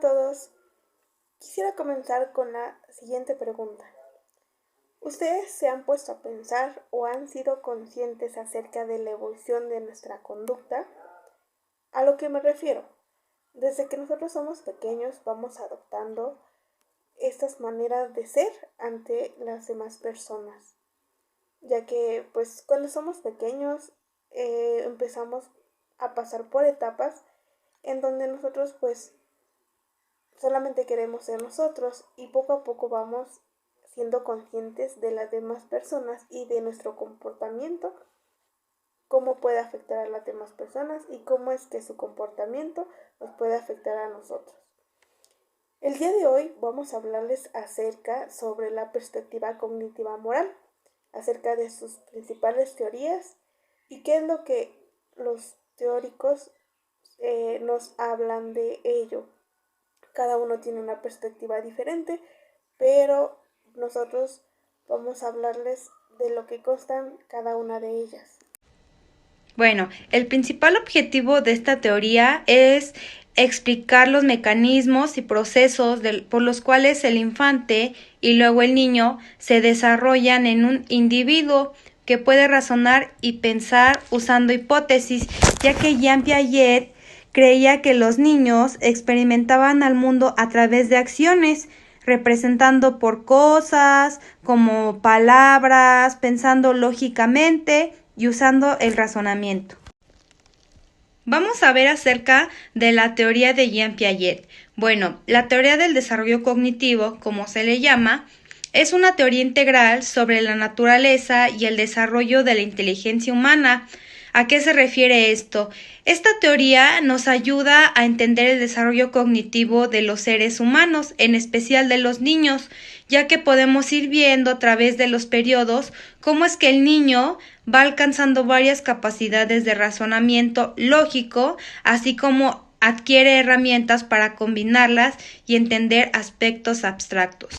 todos. Quisiera comenzar con la siguiente pregunta. ¿Ustedes se han puesto a pensar o han sido conscientes acerca de la evolución de nuestra conducta? A lo que me refiero, desde que nosotros somos pequeños vamos adoptando estas maneras de ser ante las demás personas, ya que pues cuando somos pequeños empezamos a pasar por etapas en donde nosotros pues solamente queremos ser nosotros y poco a poco vamos siendo conscientes de las demás personas y de nuestro comportamiento, cómo puede afectar a las demás personas y cómo es que su comportamiento nos puede afectar a nosotros. El día de hoy vamos a hablarles acerca sobre la perspectiva cognitiva moral, acerca de sus principales teorías y qué es lo que los teóricos nos hablan de ello. Cada uno tiene una perspectiva diferente, pero nosotros vamos a hablarles de lo que constan cada una de ellas. Bueno, el principal objetivo de esta teoría es explicar los mecanismos y procesos por los cuales el infante y luego el niño se desarrollan en un individuo que puede razonar y pensar usando hipótesis, ya que Jean Piaget creía que los niños experimentaban al mundo a través de acciones, representando por cosas, como palabras, pensando lógicamente y usando el razonamiento. Vamos a ver acerca de la teoría de Jean Piaget. Bueno, la teoría del desarrollo cognitivo, como se le llama, es una teoría integral sobre la naturaleza y el desarrollo de la inteligencia humana. ¿A qué se refiere esto? Esta teoría nos ayuda a entender el desarrollo cognitivo de los seres humanos, en especial de los niños, ya que podemos ir viendo a través de los periodos cómo es que el niño va alcanzando varias capacidades de razonamiento lógico, así como adquiere herramientas para combinarlas y entender aspectos abstractos.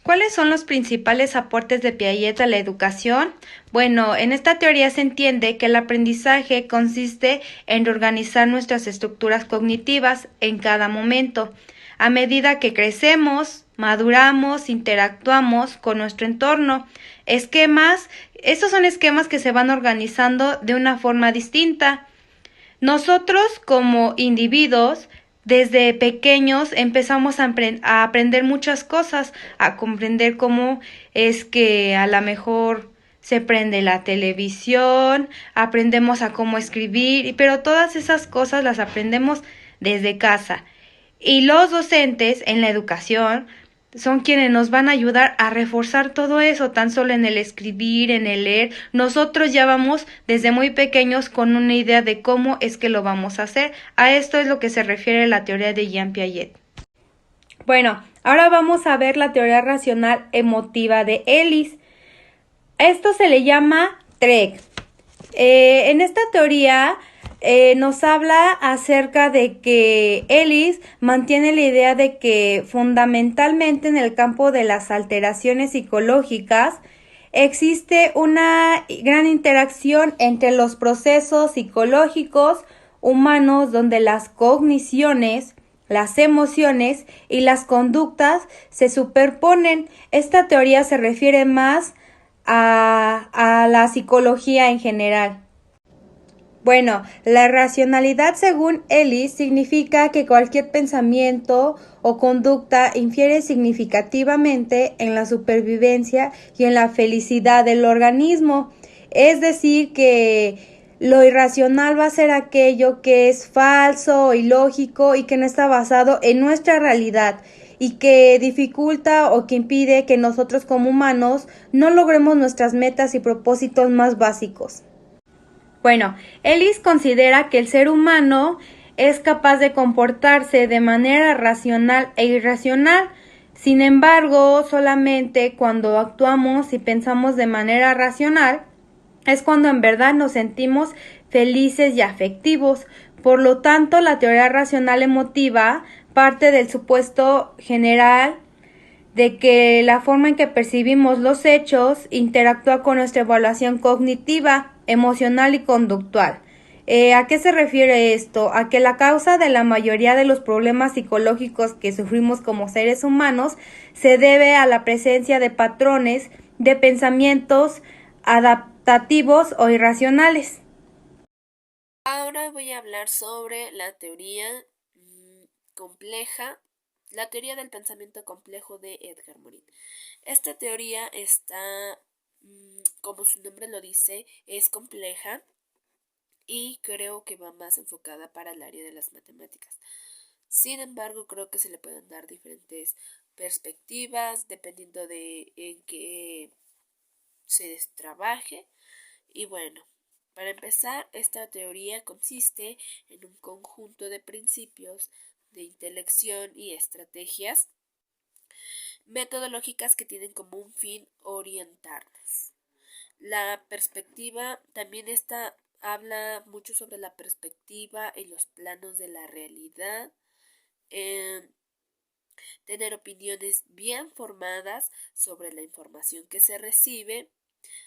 ¿Cuáles son los principales aportes de Piaget a la educación? Bueno, en esta teoría se entiende que el aprendizaje consiste en reorganizar nuestras estructuras cognitivas en cada momento. A medida que crecemos, maduramos, interactuamos con nuestro entorno. Estos son esquemas que se van organizando de una forma distinta. Nosotros como individuos desde pequeños empezamos a aprender muchas cosas, a comprender cómo es que a lo mejor se prende la televisión, aprendemos a cómo escribir, pero todas esas cosas las aprendemos desde casa. Y los docentes en la educación son quienes nos van a ayudar a reforzar todo eso, tan solo en el escribir, en el leer. Nosotros ya vamos desde muy pequeños con una idea de cómo es que lo vamos a hacer. A esto es lo que se refiere la teoría de Jean Piaget. Bueno, ahora vamos a ver la teoría racional emotiva de Ellis. Esto se le llama TREC. En esta teoría nos habla acerca de que Ellis mantiene la idea de que fundamentalmente en el campo de las alteraciones psicológicas existe una gran interacción entre los procesos psicológicos humanos donde las cogniciones, las emociones y las conductas se superponen. Esta teoría se refiere más a la psicología en general. Bueno, la racionalidad según Ellis significa que cualquier pensamiento o conducta infiere significativamente en la supervivencia y en la felicidad del organismo. Es decir, que lo irracional va a ser aquello que es falso, ilógico y que no está basado en nuestra realidad y que dificulta o que impide que nosotros como humanos no logremos nuestras metas y propósitos más básicos. Bueno, Ellis considera que el ser humano es capaz de comportarse de manera racional e irracional. Sin embargo, solamente cuando actuamos y pensamos de manera racional es cuando en verdad nos sentimos felices y afectivos. Por lo tanto, la teoría racional emotiva parte del supuesto general de que la forma en que percibimos los hechos interactúa con nuestra evaluación cognitiva, emocional y conductual. ¿A qué se refiere esto? A que la causa de la mayoría de los problemas psicológicos que sufrimos como seres humanos se debe a la presencia de patrones de pensamientos adaptativos o irracionales. Ahora voy a hablar sobre la teoría compleja, la teoría del pensamiento complejo de Edgar Morin. Esta teoría está, como su nombre lo dice, es compleja y creo que va más enfocada para el área de las matemáticas. Sin embargo, creo que se le pueden dar diferentes perspectivas dependiendo de en qué se trabaje. Y bueno, para empezar, esta teoría consiste en un conjunto de principios de intelección y estrategias metodológicas que tienen como un fin orientarnos. La perspectiva también habla mucho sobre la perspectiva y los planos de la realidad, eh, tener opiniones bien formadas sobre la información que se recibe,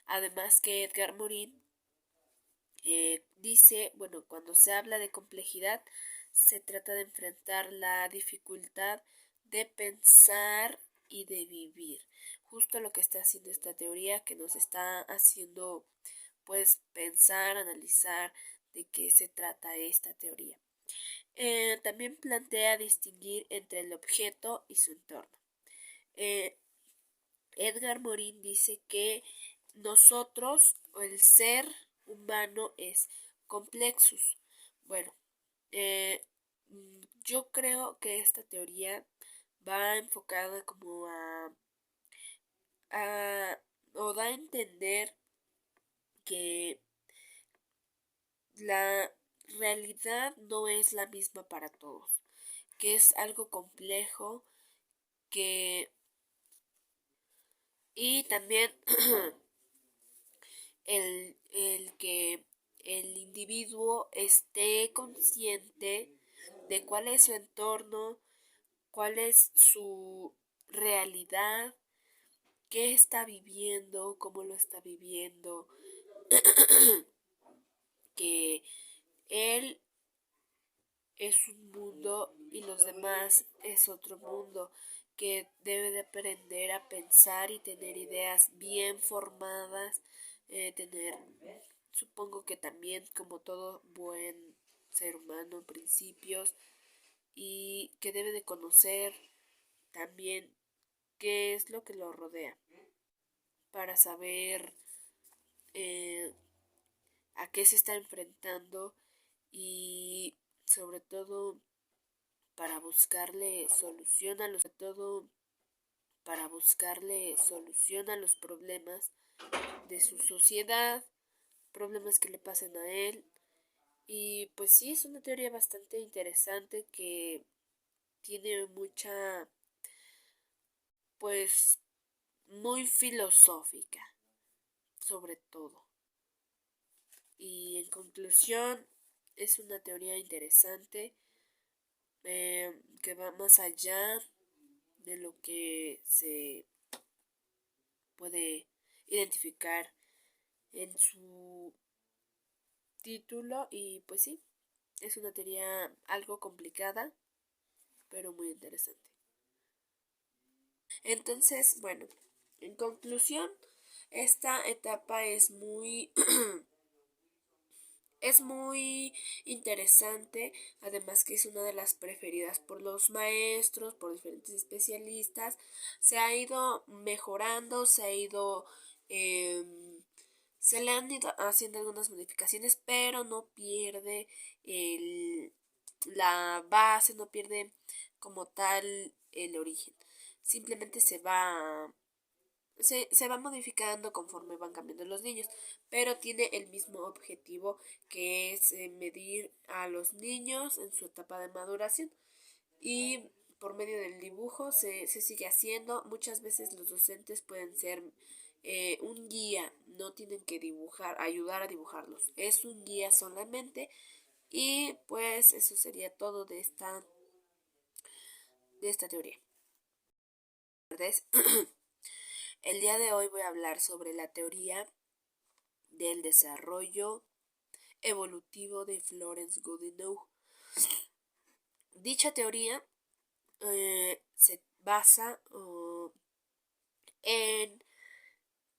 además que Edgar Morin dice, bueno, cuando se habla de complejidad, se trata de enfrentar la dificultad de pensar y de vivir. Justo lo que está haciendo esta teoría, que nos está haciendo, pues, pensar, analizar de qué se trata esta teoría. También plantea distinguir entre el objeto y su entorno. Eh, Edgar Morin dice que nosotros, o el ser humano, es complexus. Bueno, eh, yo creo que esta teoría va enfocada como a o da a entender que la realidad no es la misma para todos, que es algo complejo, que y también el que el individuo esté consciente de cuál es su entorno, cuál es su realidad, qué está viviendo, cómo lo está viviendo, que él es un mundo y los demás es otro mundo, que debe de aprender a pensar y tener ideas bien formadas, tener, supongo que también como todo buen ser humano, principios, y que debe de conocer también qué es lo que lo rodea para saber eh, a qué se está enfrentando y sobre todo para buscarle solución a los problemas de su sociedad, problemas que le pasen a él. Y pues sí, es una teoría bastante interesante que tiene mucha, pues, muy filosófica, sobre todo. Y en conclusión, es una teoría interesante que va más allá de lo que se puede identificar en su título y pues sí, es una teoría algo complicada, pero muy interesante. Entonces, bueno, en conclusión, esta etapa es muy es muy interesante, además que es una de las preferidas por los maestros, por diferentes especialistas. Se ha ido mejorando, eh, se le han ido haciendo algunas modificaciones, pero no pierde el, la base, no pierde como tal el origen. Simplemente se va modificando conforme van cambiando los niños, pero tiene el mismo objetivo que es medir a los niños en su etapa de maduración y por medio del dibujo se sigue haciendo. Muchas veces los docentes pueden ser un guía, no tienen que dibujar, ayudar a dibujarlos, es un guía solamente y pues eso sería todo de esta teoría. El día de hoy voy a hablar sobre la teoría del desarrollo evolutivo de Florence Goodenough. Dicha teoría se basa en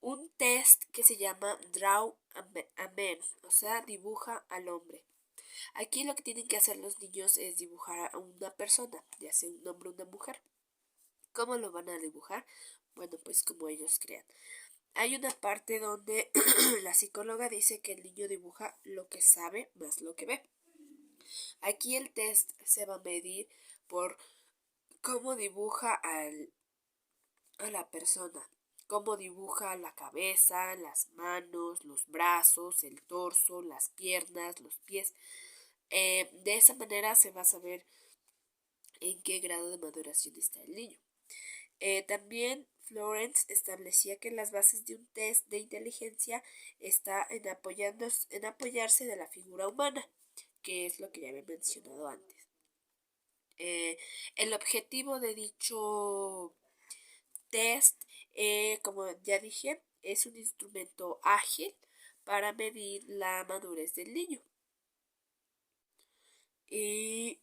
un test que se llama Draw a Man, o sea, dibuja al hombre. Aquí lo que tienen que hacer los niños es dibujar a una persona, ya sea un hombre o una mujer. ¿Cómo lo van a dibujar? Bueno, pues como ellos crean. Hay una parte donde la psicóloga dice que el niño dibuja lo que sabe más lo que ve. Aquí el test se va a medir por cómo dibuja a la persona, cómo dibuja la cabeza, las manos, los brazos, el torso, las piernas, los pies. De esa manera se va a saber en qué grado de maduración está el niño. También Florence establecía que las bases de un test de inteligencia está en apoyarse de la figura humana, que es lo que ya había mencionado antes. El objetivo de dicho test, como ya dije, es un instrumento ágil para medir la madurez del niño. Y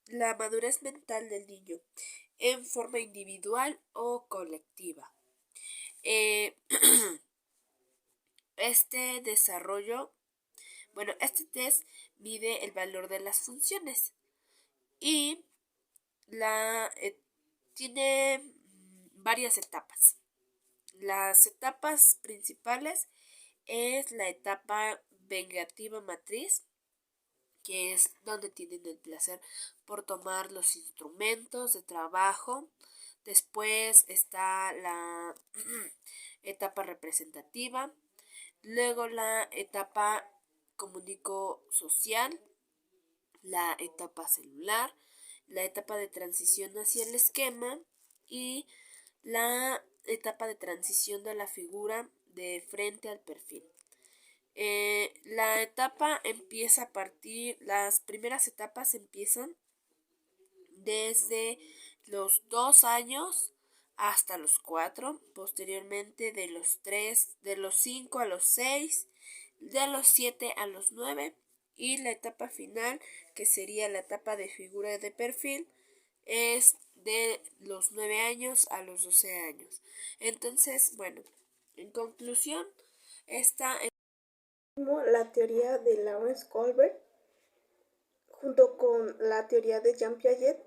la madurez mental del niño en forma individual o colectiva. Este test mide el valor de las funciones y tiene varias etapas. Las etapas principales es la etapa vengativa matriz, que es donde tienen el placer por tomar los instrumentos de trabajo. Después está la etapa representativa, luego la etapa comunico-social, la etapa celular, la etapa de transición hacia el esquema y la etapa de transición de la figura de frente al perfil. Las primeras etapas empiezan desde los 2 años hasta los 4, posteriormente de los 5 a los 6, de los 7 a los 9 y la etapa final, que sería la etapa de figura de perfil, es de los 9 años a los 12 años. Entonces, bueno, en conclusión, esta es la teoría de Lawrence Kohlberg junto con la teoría de Jean Piaget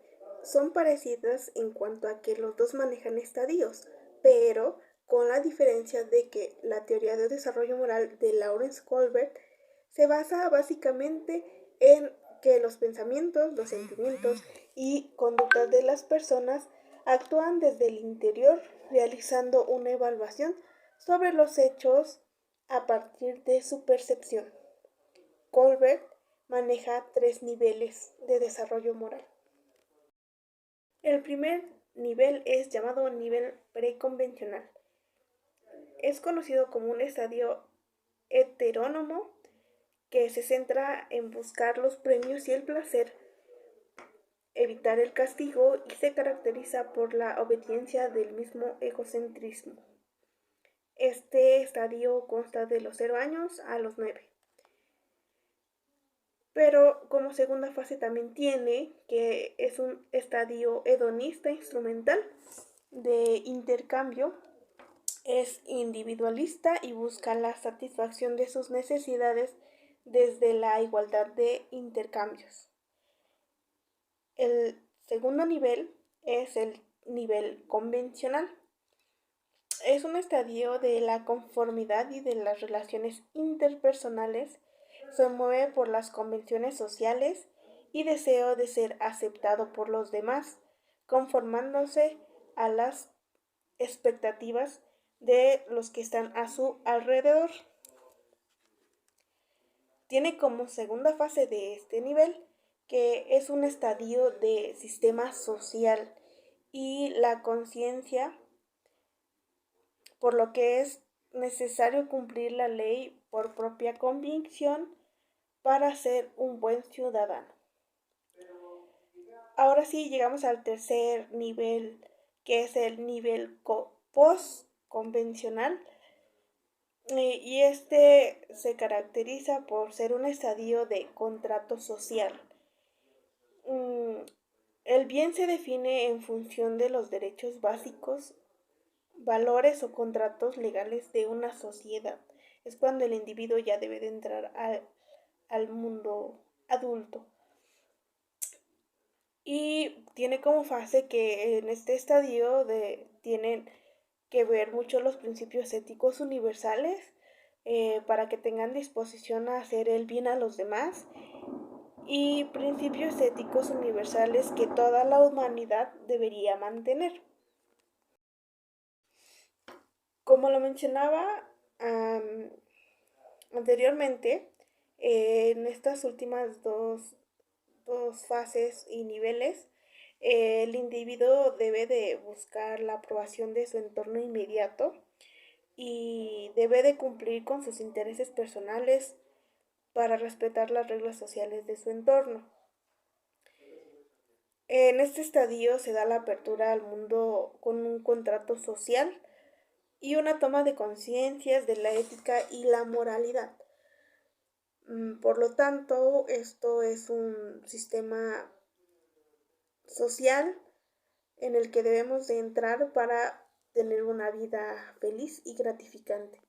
son parecidas en cuanto a que los dos manejan estadios, pero con la diferencia de que la teoría de desarrollo moral de Lawrence Kohlberg se basa básicamente en que los pensamientos, los sentimientos y conductas de las personas actúan desde el interior realizando una evaluación sobre los hechos a partir de su percepción. Kohlberg maneja 3 niveles de desarrollo moral. El primer nivel es llamado nivel preconvencional. Es conocido como un estadio heterónomo que se centra en buscar los premios y el placer, evitar el castigo y se caracteriza por la obediencia del mismo egocentrismo. Este estadio consta de los 0 años a los 9. Pero como segunda fase también tiene que es un estadio hedonista instrumental de intercambio, es individualista y busca la satisfacción de sus necesidades desde la igualdad de intercambios. El segundo nivel es el nivel convencional. Es un estadio de la conformidad y de las relaciones interpersonales. Se mueve por las convenciones sociales y deseo de ser aceptado por los demás, conformándose a las expectativas de los que están a su alrededor. Tiene como segunda fase de este nivel que es un estadio de sistema social y la conciencia, por lo que es necesario cumplir la ley por propia convicción para ser un buen ciudadano. Ahora sí llegamos al tercer nivel, que es el nivel post-convencional. y este se caracteriza por ser un estadio de contrato social. Mm, El bien se define en función de los derechos básicos, valores o contratos legales de una sociedad. Es cuando el individuo ya debe de entrar al mundo adulto. Y tiene como fase que en este estadio tienen que ver mucho los principios éticos universales, para que tengan disposición a hacer el bien a los demás, y principios éticos universales que toda la humanidad debería mantener. Como lo mencionaba anteriormente, en estas últimas dos fases y niveles, el individuo debe de buscar la aprobación de su entorno inmediato y debe de cumplir con sus intereses personales para respetar las reglas sociales de su entorno. En este estadio se da la apertura al mundo con un contrato social y una toma de conciencias de la ética y la moralidad. Por lo tanto, esto es un sistema social en el que debemos de entrar para tener una vida feliz y gratificante.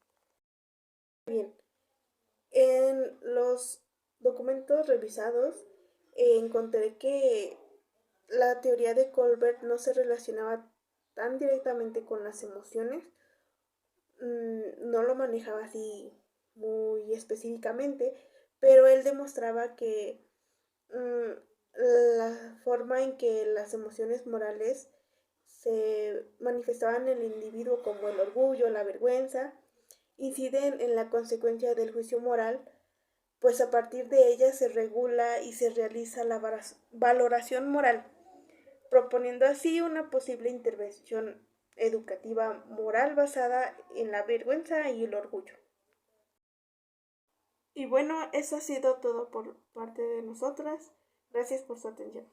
Bien, en los documentos revisados encontré que la teoría de Colbert no se relacionaba tan directamente con las emociones, no lo manejaba así muy específicamente, pero él demostraba que la forma en que las emociones morales se manifestaban en el individuo, como el orgullo, la vergüenza, inciden en la consecuencia del juicio moral, pues a partir de ella se regula y se realiza la valoración moral, proponiendo así una posible intervención educativa moral basada en la vergüenza y el orgullo. Y bueno, eso ha sido todo por parte de nosotras. Gracias por su atención.